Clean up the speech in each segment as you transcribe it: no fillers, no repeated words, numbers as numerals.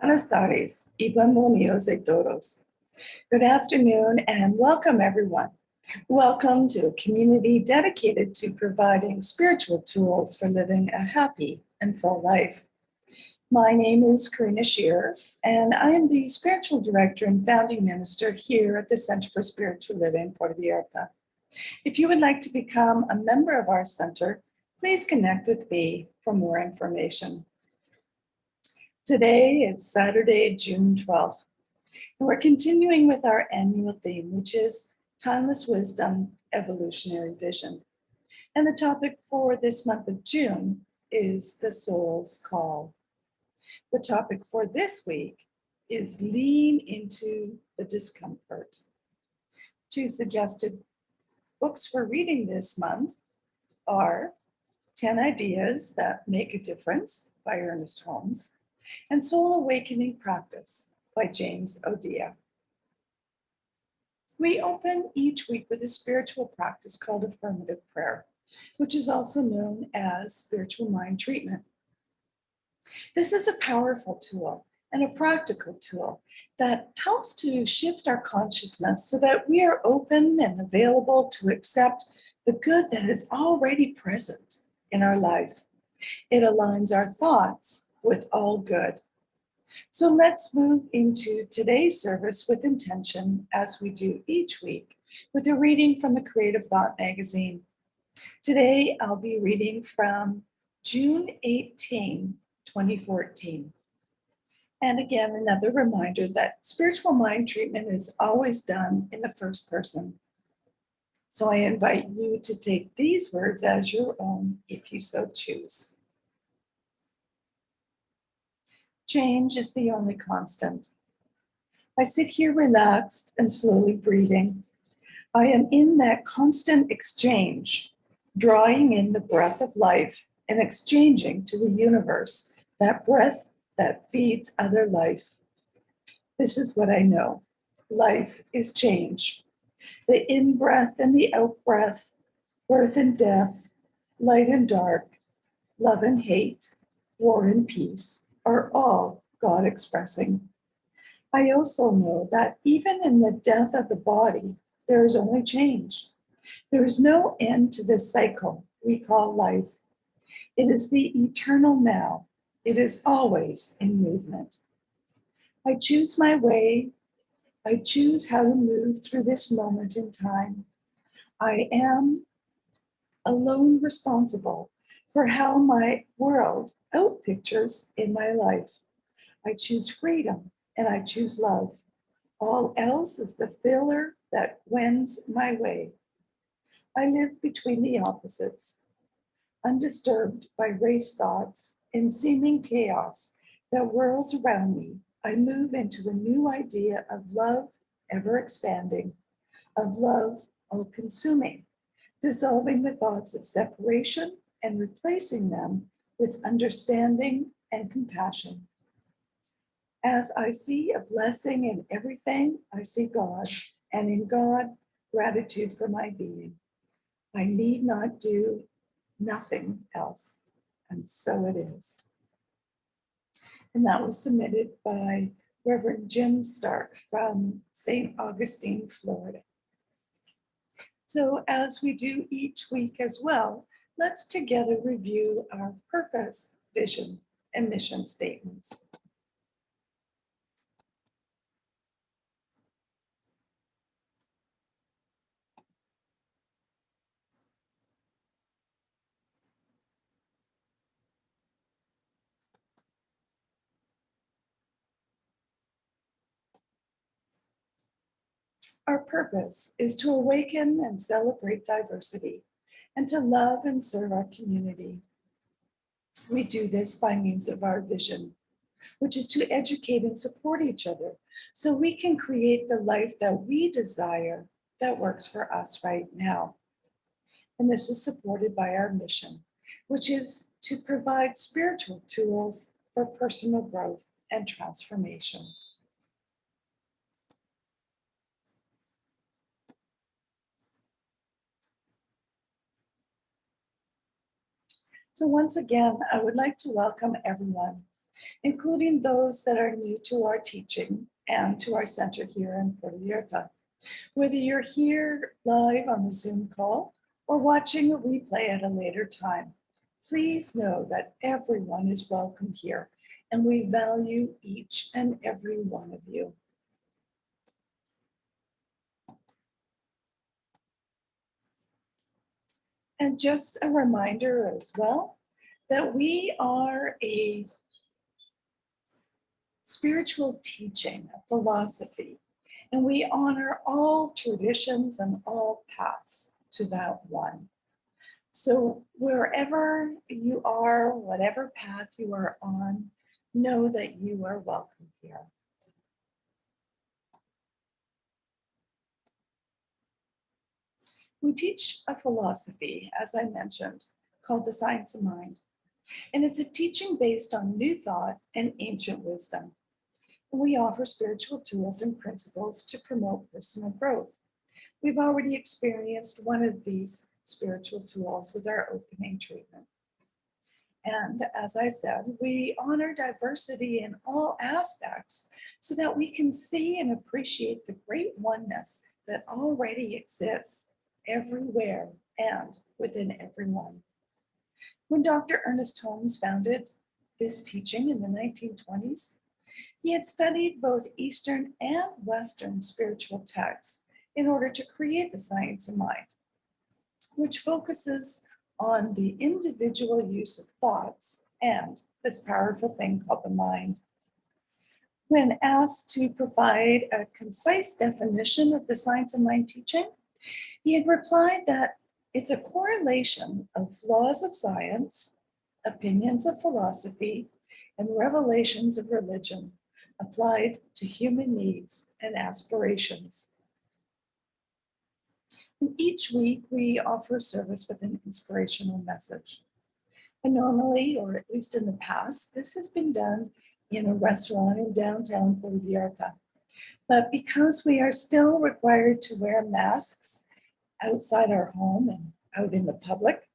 Buenas tardes y bienvenidos a todos. Good afternoon and welcome everyone. Welcome to a community dedicated to providing spiritual tools for living a happy and full life. My name is Karina Shearer, and I am the spiritual director and founding minister here at the Center for Spiritual Living Puerto Vallarta. If you would like to become a member of our center, please connect with me for more information. Today is Saturday, June 12th, and we're continuing with our annual theme, which is Timeless Wisdom, Evolutionary Vision. And the topic for this month of June is the soul's call. The topic for this week is lean into the discomfort. Two suggested books for reading this month are 10 Ideas That Make a Difference by Ernest Holmes and Soul Awakening Practice by James O'Dia. We open each week with a spiritual practice called affirmative prayer, which is also known as spiritual mind treatment. This is a powerful tool and a practical tool that helps to shift our consciousness so that we are open and available to accept the good that is already present in our life. It aligns our thoughts with all good. So let's move into today's service with intention, as we do each week, with a reading from the Creative Thought magazine. Today, I'll be reading from June 18, 2014. And again, another reminder that spiritual mind treatment is always done in the first person. So I invite you to take these words as your own if you so choose. Change is the only constant. I sit here relaxed and slowly breathing. I am in that constant exchange, drawing in the breath of life and exchanging to the universe that breath that feeds other life. This is what I know. Life is change. The in-breath and the out-breath, birth and death, light and dark, love and hate, war and peace, are all God expressing. I also know that even in the death of the body, there is only change. There is no end to this cycle we call life. It is the eternal now. It is always in movement. I choose my way. I choose how to move through this moment in time. I am alone responsible for how my world outpictures in my life. I choose freedom and I choose love. All else is the filler that wends my way. I live between the opposites, undisturbed by race thoughts in seeming chaos that whirls around me. I move into a new idea of love ever expanding, of love all consuming, dissolving the thoughts of separation and replacing them with understanding and compassion. As I see a blessing in everything, I see God, and in God, gratitude for my being. I need not do nothing else, and so it is. And that was submitted by Reverend Jim Stark from St. Augustine, Florida. So as we do each week as well, let's together review our purpose, vision, and mission statements. Our purpose is to awaken and celebrate diversity and to love and serve our community. We do this by means of our vision, which is to educate and support each other so we can create the life that we desire that works for us right now. And this is supported by our mission, which is to provide spiritual tools for personal growth and transformation. So once again, I would like to welcome everyone. including those that are new to our teaching and to our center here in Puerto Vallarta. Whether you're here live on the Zoom call or watching a replay at a later time, please know that everyone is welcome here, and we value each and every one of you. And just a reminder as well that we are a spiritual teaching, a philosophy, and we honor all traditions and all paths to that one. So wherever you are, whatever path you are on, know that you are welcome here. We teach a philosophy, as I mentioned, called the Science of Mind. And it's a teaching based on new thought and ancient wisdom. We offer spiritual tools and principles to promote personal growth. We've already experienced one of these spiritual tools with our opening treatment. And as I said, we honor diversity in all aspects so that we can see and appreciate the great oneness that already exists everywhere and within everyone. When Dr. Ernest Holmes founded this teaching in the 1920s, he had studied both Eastern and Western spiritual texts in order to create the Science of Mind, which focuses on the individual use of thoughts and this powerful thing called the mind. When asked to provide a concise definition of the Science of Mind teaching, he had replied that it's a correlation of laws of science, opinions of philosophy, and revelations of religion applied to human needs and aspirations. And each week, we offer service with an inspirational message. And normally, or at least in the past, this has been done in a restaurant in downtown Puerto Vallarta. But because we are still required to wear masks outside our home and out in the public,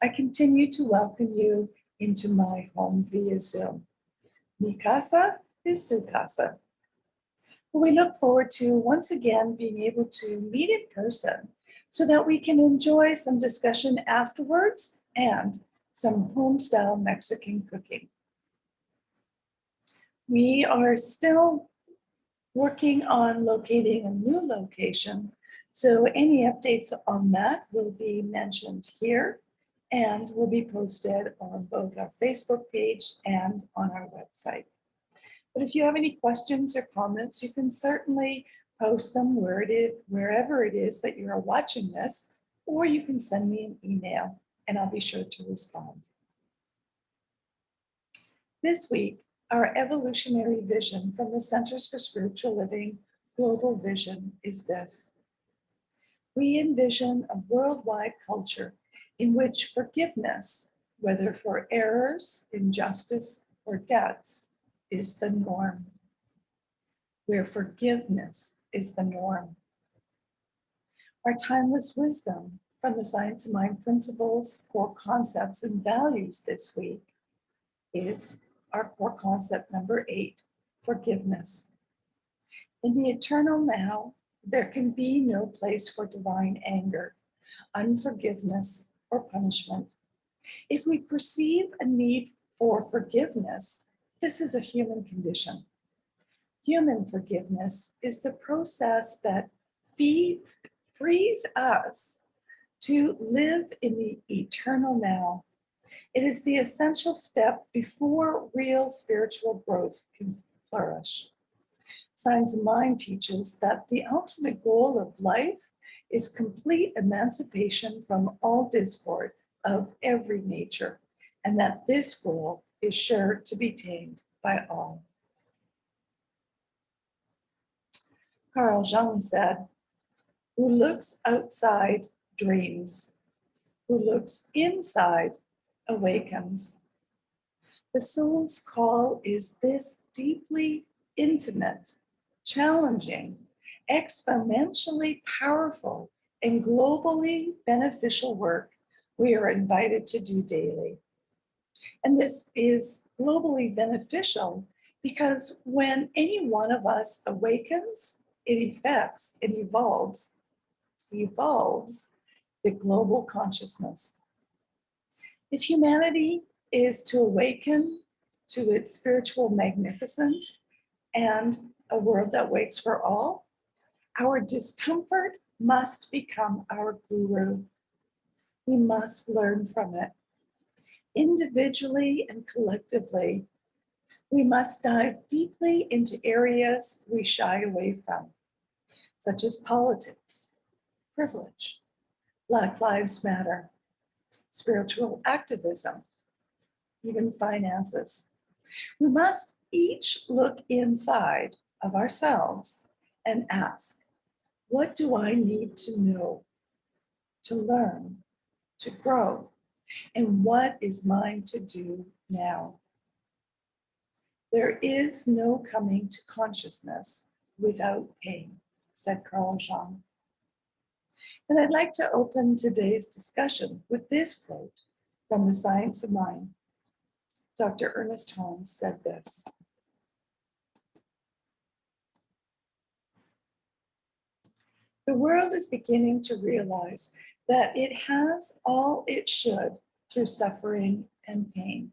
I continue to welcome you into my home via Zoom. Mi casa is su casa. We look forward to once again being able to meet in person so that we can enjoy some discussion afterwards and some home-style Mexican cooking. We are still working on locating a new location, so any updates on that will be mentioned here and will be posted on both our Facebook page and on our website. But if you have any questions or comments, you can certainly post them wherever it is that you are watching this, or you can send me an email and I'll be sure to respond. This week, our evolutionary vision from the Centers for Spiritual Living global vision is this. We envision a worldwide culture in which forgiveness, whether for errors, injustice, or debts, is the norm. Where forgiveness is the norm. Our timeless wisdom from the Science of Mind principles, core concepts, and values this week is our core concept number 8, forgiveness. In the eternal now, there can be no place for divine anger, unforgiveness, or punishment. If we perceive a need for forgiveness, this is a human condition. Human forgiveness is the process that frees us to live in the eternal now. It is the essential step before real spiritual growth can flourish. Science of Mind teaches that the ultimate goal of life is complete emancipation from all discord of every nature, and that this goal is sure to be attained by all. Carl Jung said, "Who looks outside dreams, who looks inside awakens." The soul's call is this deeply intimate, challenging, exponentially powerful, and globally beneficial work we are invited to do daily. And this is globally beneficial because when any one of us awakens, it affects and evolves the global consciousness. If humanity is to awaken to its spiritual magnificence and a world that waits for all, our discomfort must become our guru. We must learn from it. Individually and collectively, we must dive deeply into areas we shy away from, such as politics, privilege, Black Lives Matter, spiritual activism, even finances. We must each look inside of ourselves and ask, what do I need to know, to learn, to grow, and what is mine to do now? There is no coming to consciousness without pain, said Carl Jung. And I'd like to open today's discussion with this quote from The Science of Mind. Dr. Ernest Holmes said this: "The world is beginning to realize that it has all it should through suffering and pain.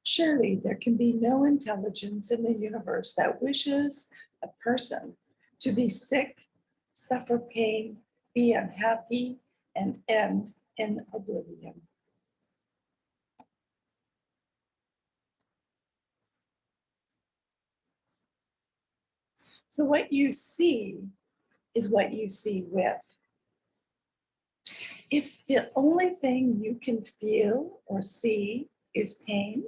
Surely there can be no intelligence in the universe that wishes a person to be sick, suffer pain, be unhappy, and end in oblivion." So what you see is what you see with. If the only thing you can feel or see is pain,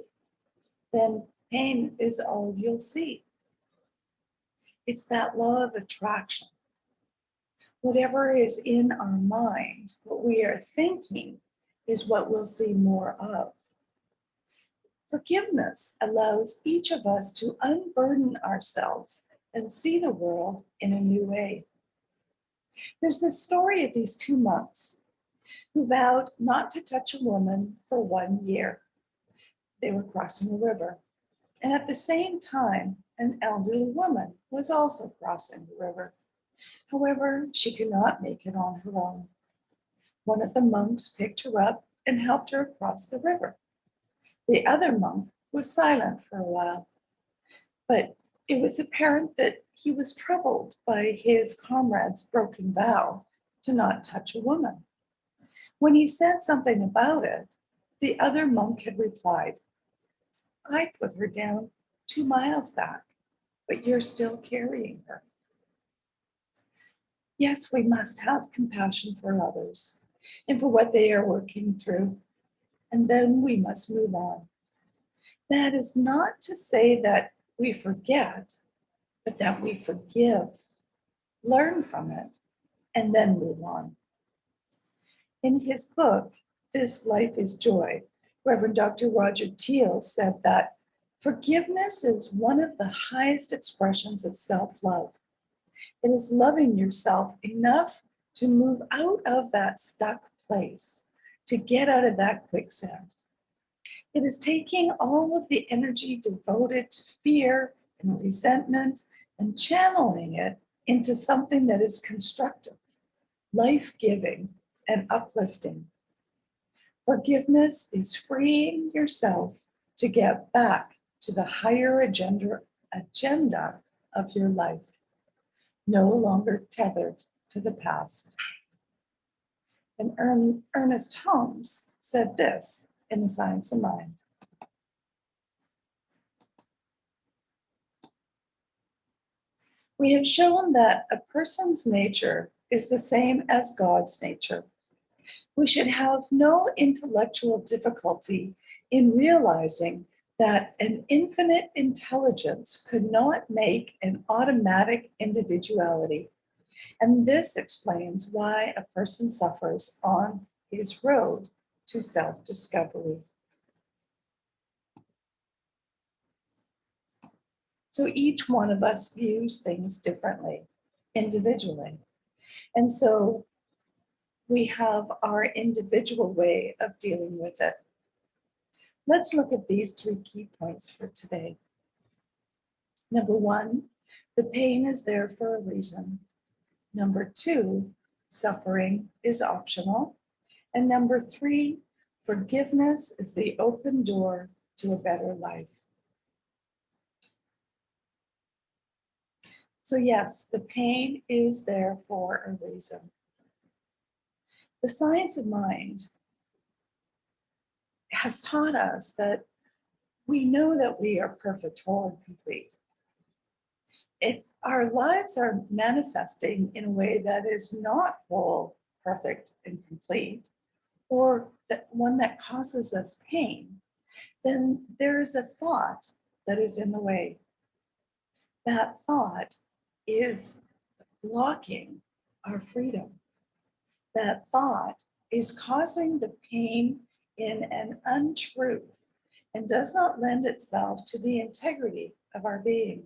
then pain is all you'll see. It's that law of attraction. Whatever is in our mind, what we are thinking, is what we'll see more of. Forgiveness allows each of us to unburden ourselves and see the world in a new way. There's this story of these two monks who vowed not to touch a woman for 1 year. They were crossing a river. And at the same time, an elderly woman was also crossing the river. However, she could not make it on her own. One of the monks picked her up and helped her across the river. The other monk was silent for a while, but it was apparent that he was troubled by his comrade's broken vow to not touch a woman. When he said something about it, the other monk had replied, "I put her down 2 miles back, but you're still carrying her." Yes, we must have compassion for others and for what they are working through, and then we must move on. That is not to say that we forget, but that we forgive, learn from it, and then move on. In his book, This Life is Joy, Reverend Dr. Roger Teal said that forgiveness is one of the highest expressions of self-love. It is loving yourself enough to move out of that stuck place, to get out of that quicksand. It is taking all of the energy devoted to fear and resentment and channeling it into something that is constructive, life-giving, and uplifting. Forgiveness is freeing yourself to get back to the higher agenda of your life, no longer tethered to the past. And Ernest Holmes said this in The Science of Mind: "We have shown that a person's nature is the same as God's nature. We should have no intellectual difficulty in realizing that an infinite intelligence could not make an automatic individuality. And this explains why a person suffers on his road to self-discovery." So each one of us views things differently, individually. And so we have our individual way of dealing with it. Let's look at these 3 key points for today. Number 1, the pain is there for a reason. Number 2, suffering is optional. And number 3, forgiveness is the open door to a better life. So yes, the pain is there for a reason. The science of mind has taught us that we know that we are perfect, whole, and complete. If our lives are manifesting in a way that is not whole, perfect, and complete, or that one that causes us pain, then there is a thought that is in the way. That thought is blocking our freedom. That thought is causing the pain in an untruth and does not lend itself to the integrity of our being.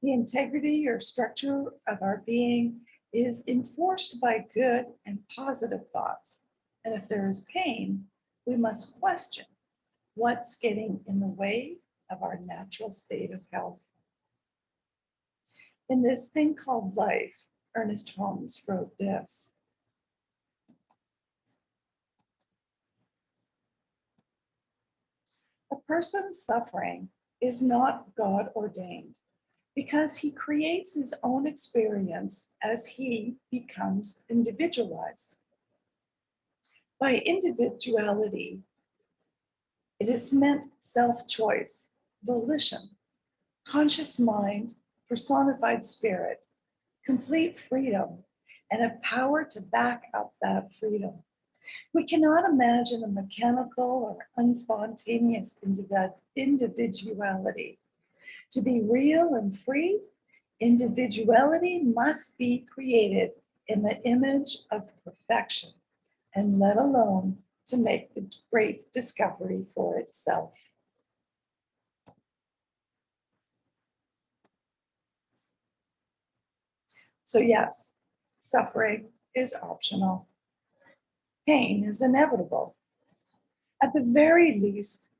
The integrity or structure of our being is enforced by good and positive thoughts. And if there is pain, we must question what's getting in the way of our natural state of health. In this thing called life, Ernest Holmes wrote this: a person's suffering is not God ordained because he creates his own experience as he becomes individualized. By individuality, it is meant self-choice, volition, conscious mind, personified spirit, complete freedom, and a power to back up that freedom. We cannot imagine a mechanical or unspontaneous individuality. To be real and free, individuality must be created in the image of perfection, and let alone to make the great discovery for itself. So yes, suffering is optional. Pain is inevitable. At the very least,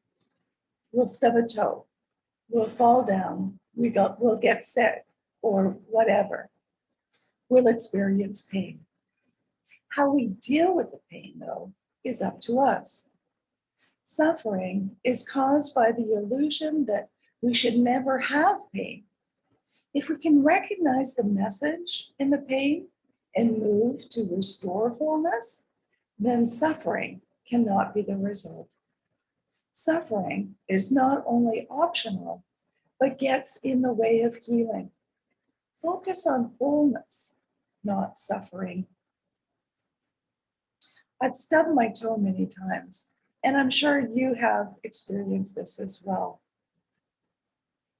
we'll stub a toe, we'll fall down, we'll get sick, or whatever. We'll experience pain. How we deal with the pain, though, is up to us. Suffering is caused by the illusion that we should never have pain. If we can recognize the message in the pain and move to restore wholeness, then suffering cannot be the result. Suffering is not only optional, but gets in the way of healing. Focus on wholeness, not suffering. I've stubbed my toe many times, and I'm sure you have experienced this as well.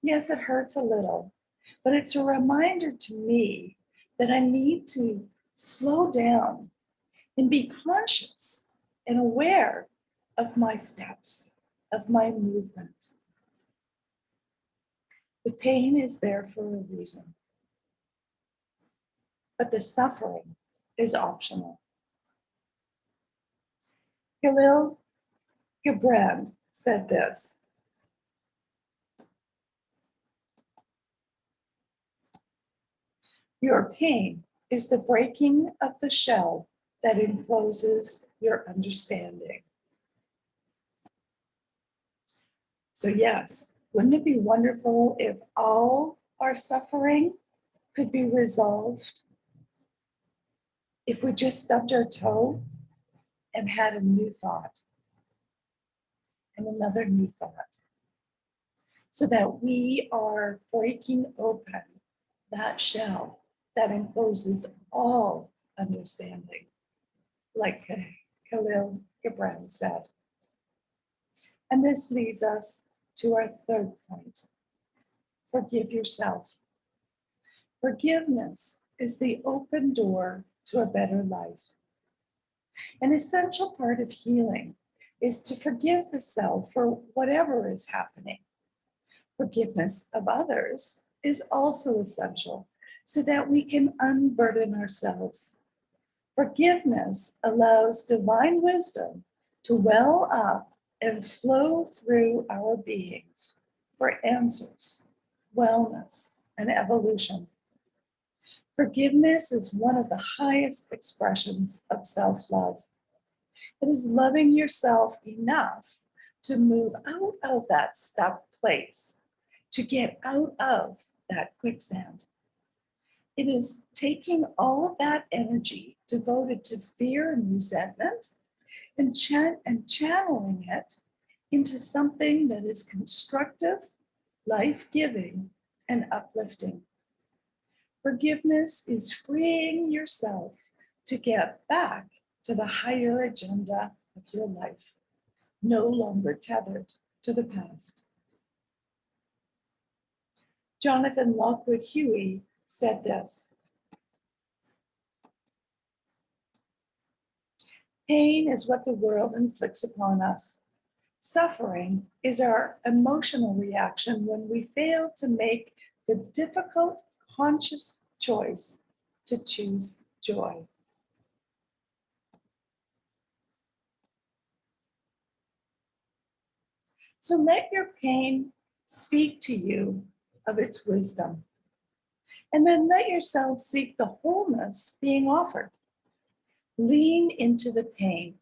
Yes, it hurts a little, but it's a reminder to me that I need to slow down and be conscious and aware of my steps, of my movement. The pain is there for a reason, but the suffering is optional. Khalil Gibran said this: your pain is the breaking of the shell that encloses your understanding. So yes, wouldn't it be wonderful if all our suffering could be resolved if we just stubbed our toe and had a new thought and another new thought, so that we are breaking open that shell that encloses all understanding, like Khalil Gibran said. And this leads us to our third point: forgive yourself. Forgiveness is the open door to a better life. An essential part of healing is to forgive the self for whatever is happening. Forgiveness of others is also essential so that we can unburden ourselves. Forgiveness allows divine wisdom to well up and flow through our beings for answers, wellness, and evolution. Forgiveness is one of the highest expressions of self-love. It is loving yourself enough to move out of that stuck place, to get out of that quicksand. It is taking all of that energy devoted to fear and resentment and channeling it into something that is constructive, life-giving, and uplifting. Forgiveness is freeing yourself to get back to the higher agenda of your life, no longer tethered to the past. Jonathan Lockwood Huey said this: "Pain is what the world inflicts upon us. Suffering is our emotional reaction when we fail to make the difficult, conscious choice to choose joy." So let your pain speak to you of its wisdom. And then let yourself seek the wholeness being offered. Lean into the pain.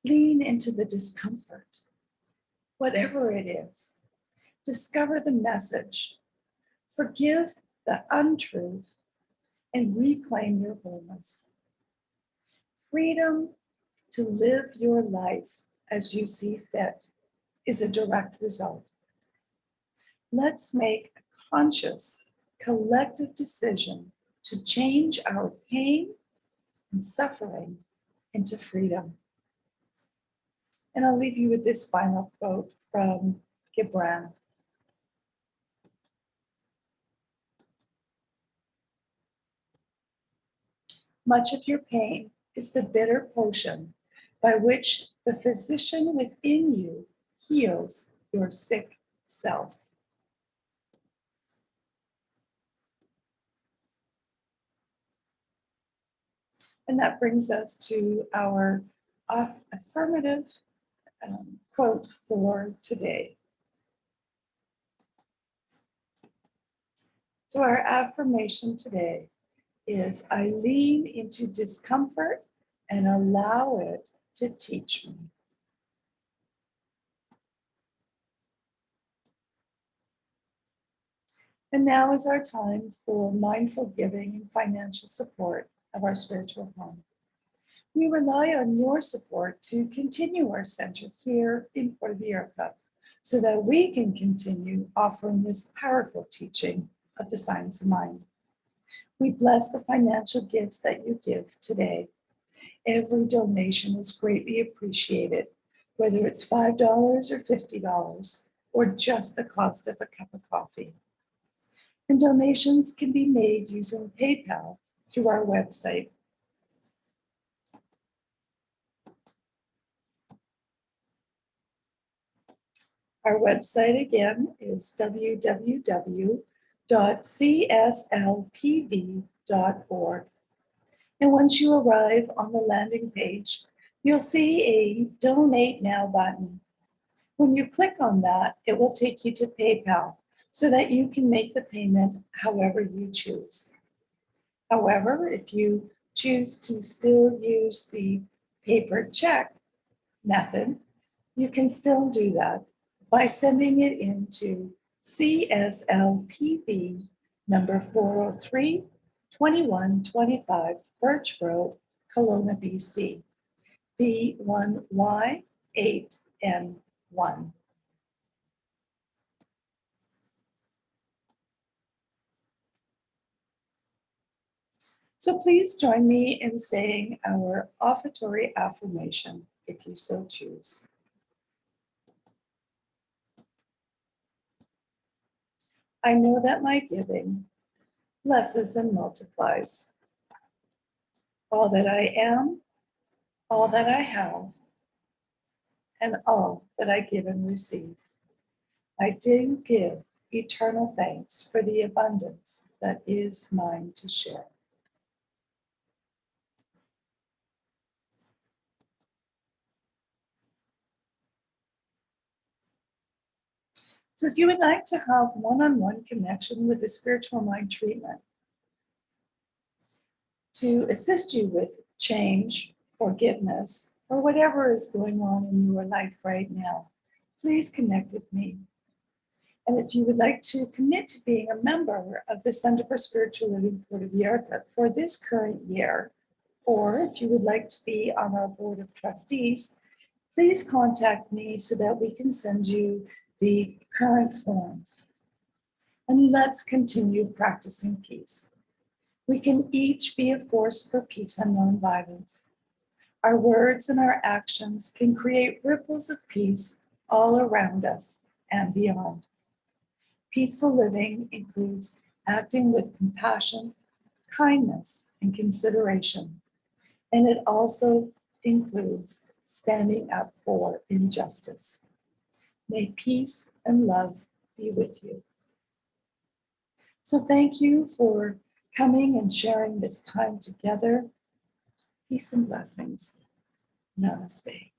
Lean into the discomfort, whatever it is. Discover the message. Forgive the untruth and reclaim your wholeness. Freedom to live your life as you see fit is a direct result. Let's make a conscious, collective decision to change our pain and suffering into freedom. And I'll leave you with this final quote from Gibran. "Much of your pain is the bitter potion by which the physician within you heals your sick self." And that brings us to our affirmative quote for today. So our affirmation today is: I lean into discomfort and allow it to teach me. And now is our time for mindful giving and financial support of our spiritual home. We rely on your support to continue our center here in Puerto Vallarta so that we can continue offering this powerful teaching of the science of mind. We bless the financial gifts that you give today. Every donation is greatly appreciated, whether it's $5 or $50 or just the cost of a cup of coffee. And donations can be made using PayPal through our website. Our website again is www.cslpv.org. And once you arrive on the landing page, you'll see a Donate Now button. When you click on that, it will take you to PayPal so that you can make the payment however you choose. However, if you choose to still use the paper check method, you can still do that by sending it into CSLPV number 403, 2125 Birch Road, Kelowna, BC, V1Y8N1. So please join me in saying our offertory affirmation if you so choose. I know that my giving blesses and multiplies all that I am, all that I have, and all that I give and receive. I do give eternal thanks for the abundance that is mine to share. So if you would like to have one-on-one connection with a spiritual mind treatment to assist you with change, forgiveness, or whatever is going on in your life right now, please connect with me. And if you would like to commit to being a member of the Center for Spiritual Living Puerto Vallarta for this current year, or if you would like to be on our board of trustees, please contact me so that we can send you the current forms. And let's continue practicing peace. We can each be a force for peace and nonviolence. Our words and our actions can create ripples of peace all around us and beyond. Peaceful living includes acting with compassion, kindness, and consideration. And it also includes standing up for injustice. May peace and love be with you. So thank you for coming and sharing this time together. Peace and blessings. Namaste.